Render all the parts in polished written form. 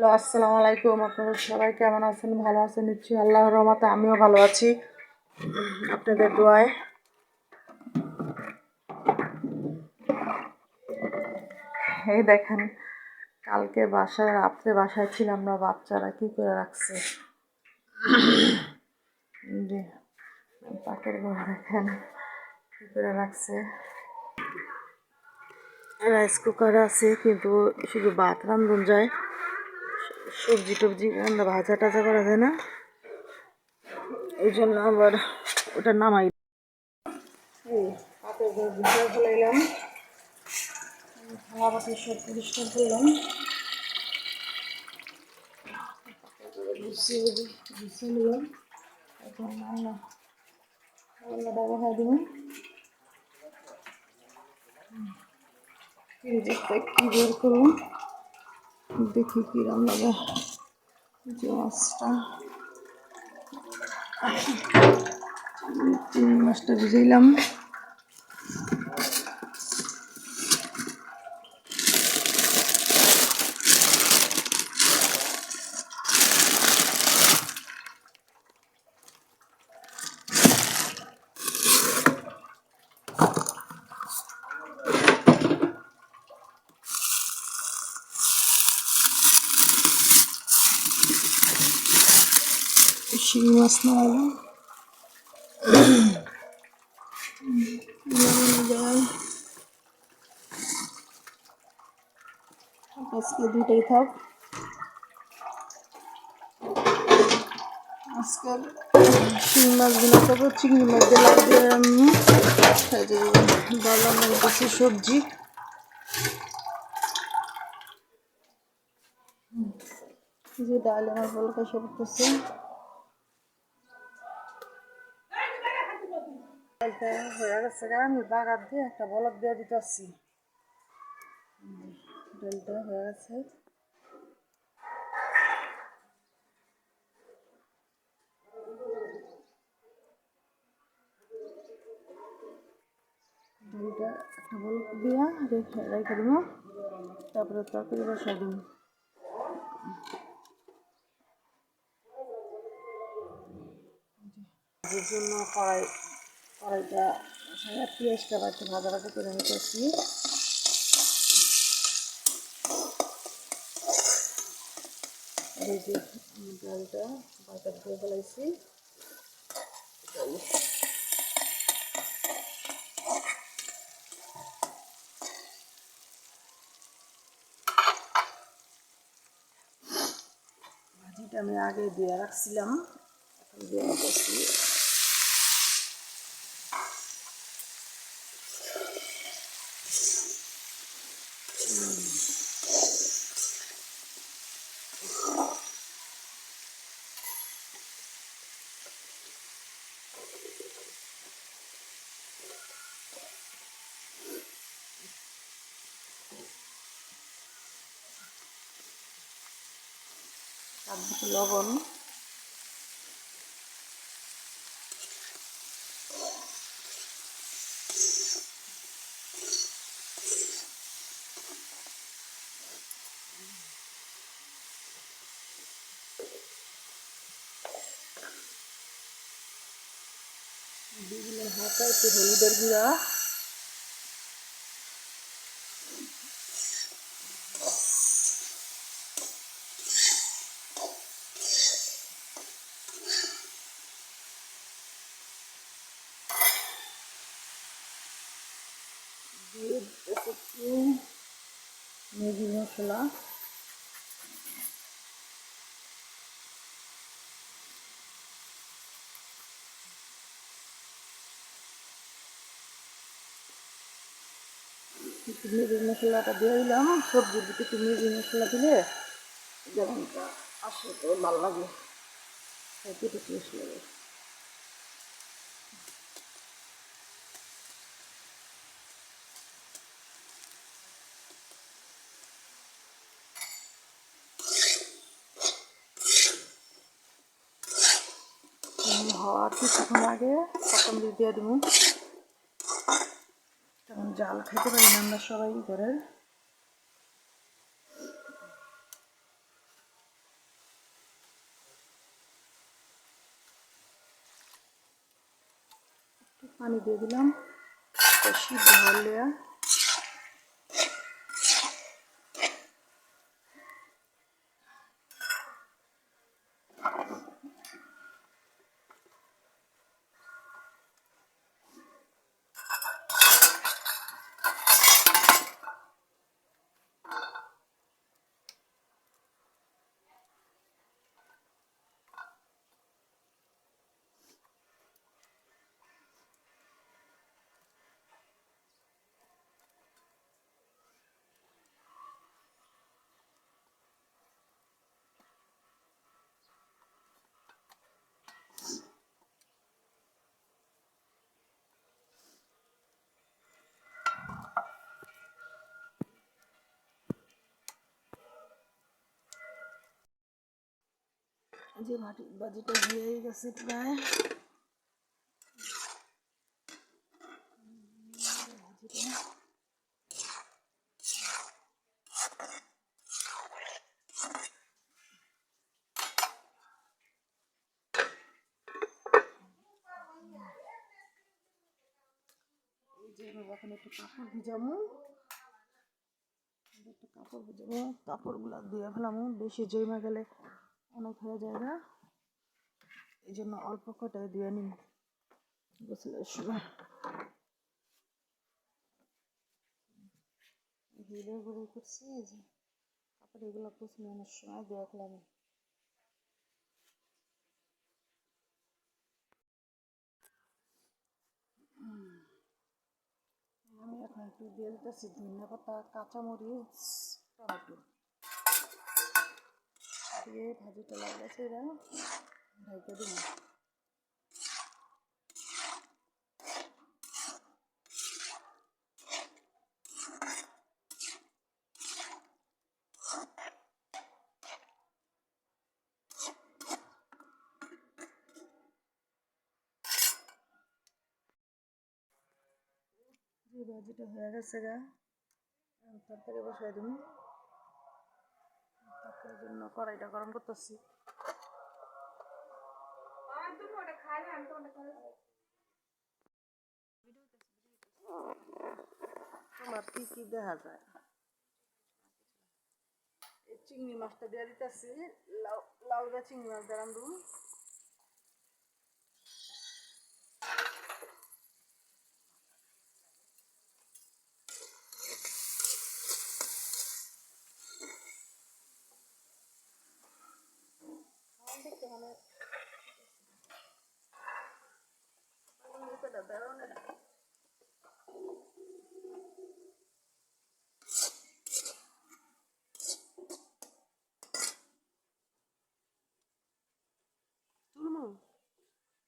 Hello, আসসালামু আলাইকুম। আপনারা সবাই কেমন আছেন? ভালো আছেন নিশ্চয়ই। আল্লাহর রহমতে আমিও ভালো আছি, আপনাদের দোয়ায়। এই দেখেন, কালকে রাত্রে বাসায় ছিলাম না, বাচ্চারা কি করে রাখছে। যে পাকের ঘরে দেখেন কি করে রাখছে। রাইস কুকার আছে কিন্তু শুধু ভাত রান্ধন যায়, সবজি টবজি রান্না ভাজা টাজা করা যায় না। এই জন্য আবার ওটা নামাই পাকের ঘর ভিতরে ফেলাইলাম, থালা বাটি সব পরিষ্কার করলাম, গুছিয়ে নিলাম। এখন রান্নাটা বসাই দিব। ফ্রিজে কি বের করুন, দেখি কি রান্না যায়। যে মাছটা, চিংড়ি মাছটা ভিজাইলাম। শিঙি মাছ নামাইলাম। আজকে দুইটাই থাক। আজকাল শিঙি মাছগুলো করবো, চিংড়ি মাছ দিয়ে আমি বাবা কিছু সবজি। যে ডাল আমার বলতে কষে করতেছে, ডালটা হয়ে গেছে। আমি বাগার দিয়ে একটা বলক দিয়ে দিতেছি। ডালটা হয়ে গেছে। ডালটা একটা বলক দিয়া রেখে দেবো, তারপরে তরকারি বসাই দেবো। এর জন্য কড়াইটা পেঁয়াজটা একটু ভাজা ভাজা করে নিতেছি। এই যে ডালটা বাজার দিয়ে ফেলাইছি। ভাজিটা আমি আগে দিয়ে রাখছিলাম, এখন দিয়ে রাখছি। তারপরে লবণ, বিভিন্ন হালকা একটু হলুদের গুঁড়া, দিয়ে একটু ম্যাগি মশলা, ম্যাগি মশলাটা দিয়ে দিলাম। সবজির দিকে একটু ম্যাগি মশলা দিলে যেমনটা আসে তো ভালো লাগে, খেতে একটু টেস্ট লাগে। হওয়ার কিছুক্ষণ আগে কোথমরি দিয়ে দেবো, তেমন জাল খেতে পারি না আমরা সবাই ঘরের। পানি দিয়ে দিলাম সিদ্ধ হলে যে ভাজিটা হয়ে গেছে প্রায় এখন একটু কাপড় ভিজামো কাপড়গুলো দিয়ে ফেলামো বেশি জমা গেলে অনেক হয়ে যায় না এই জন্য অল্প কটায় দিয়ে নিই গোসলের সময় ঘিরে ঘুরে করছি যে কাপড় এগুলো গোসলে অনেক সময় দিয়ে ফেলাম আমি এখন একটু দিয়ে দিতেছি ধনিয়া পাতা কাঁচামরিচ টমেটো দিয়ে ভাজিটা লাগাচ্ছে এরা ঢেকে দিন যে ভাজিটা হয়ে গেছে গা তরকারি বসাই দিন তরকারির জন্য কড়াইটা গরম করতেছি তোমার কি কি দেখা যায় এই চিংড়ি মাছটা দিয়ে দিতেছি লাউ দিয়ে চিংড়ি মাছ দিয়ে রান্ধু দেখতে মানে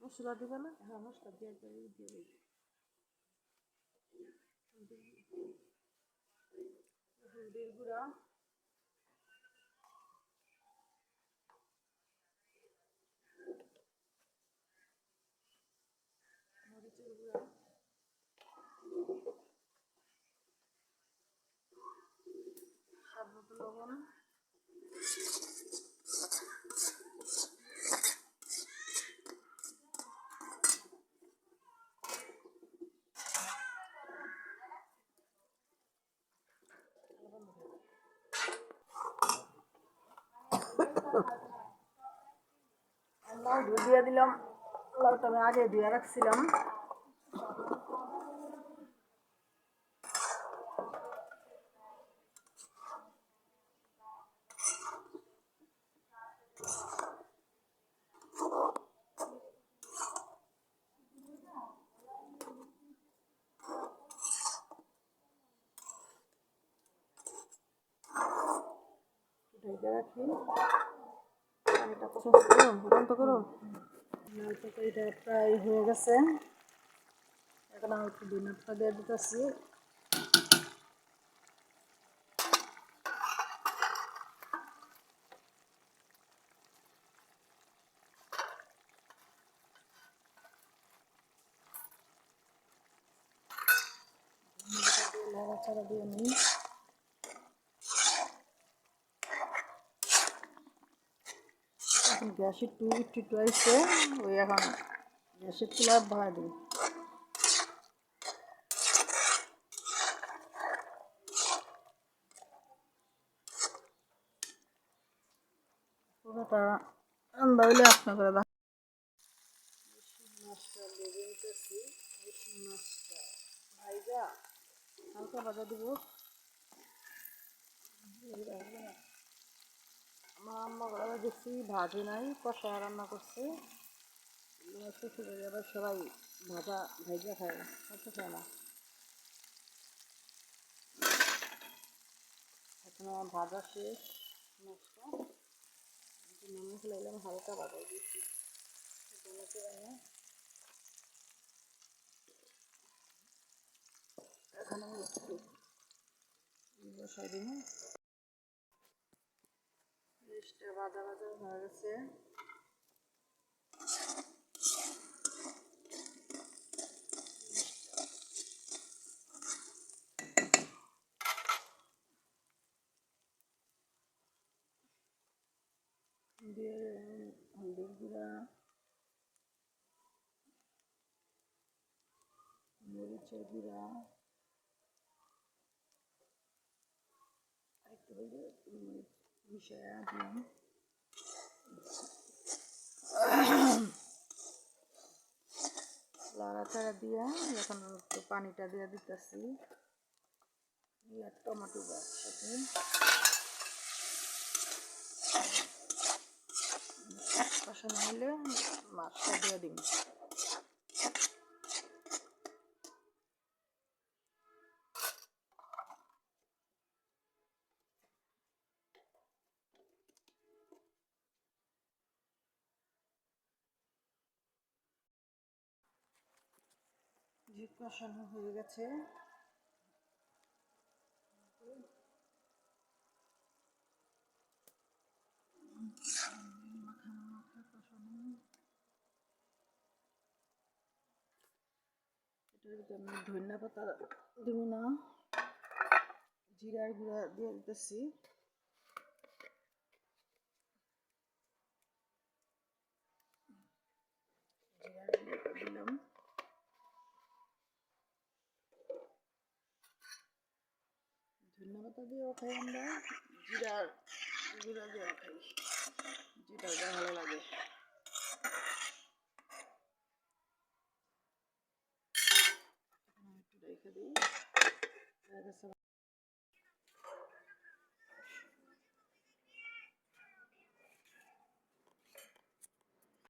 মশলা দিবে না হ্যাঁ মশলা দিয়ে দিয়ে দিই হলদির গুঁড়া মরিচের গুঁড়া স্বাদ মতো লবণ লাউ দিয়ে দিলাম লাউটা আমি আগে দিয়ে রাখছিলাম ঢেকে রাখি পানিটা পছন্দ করুন বন্ধ করুন লাল তরকারিটা প্রায় হয়ে গেছে এখন আমি একটু ধনিয়া দিয়ে দিতেছি নাড়াচাড়া দিয়ে নিই এখন গ্যাসের একটু আসছে ওই এখন গ্যাসের চুলা বাড়া দিই পুরোটা রান্না হইলে আপনি করে দেখ। মাছটা ভেজে নিতেছি। মাছটা ভাইজা হালকা ভাজা দিব। আমার আম্মা ঘরে দেখছি ভাজে নাই, কষা রান্না করছে। শ্বশুর আবার সবাই ভাজা ভাইজা খায়, কষা খায় না। এখন আমার ভাজা শেষ মাছটা, নামিয়ে ফেলাইলাম, হালকা ভাজা দিচ্ছি। এখন আমি একটু বসাই দিব। জিনিসটা ভাজা ভাজা হয়ে গেছে। দিয়ে হলদির গুঁড়া, মরিচের গুঁড়া, একটু মিশিয়ে দিলাম। লাড়াচাড়া দিয়ে এখন একটু পানিটা দিয়ে দিতেছি। আর টমেটো একসাথে কষানো হলে মাছটা দিয়ে দিন। ঝিক কষানো হয়ে গেছে। আমি ধনিয়া পাতা দিব না, জিরার গুঁড়া দিয়ে দিতেছি। জিরার গুঁড়া দিলাম। ধনিয়া পাতা দিয়েও খাই আমরা, জিরার গুঁড়া দিয়েও খাই, যেটা ভালো লাগে। একটু রেখে দিই।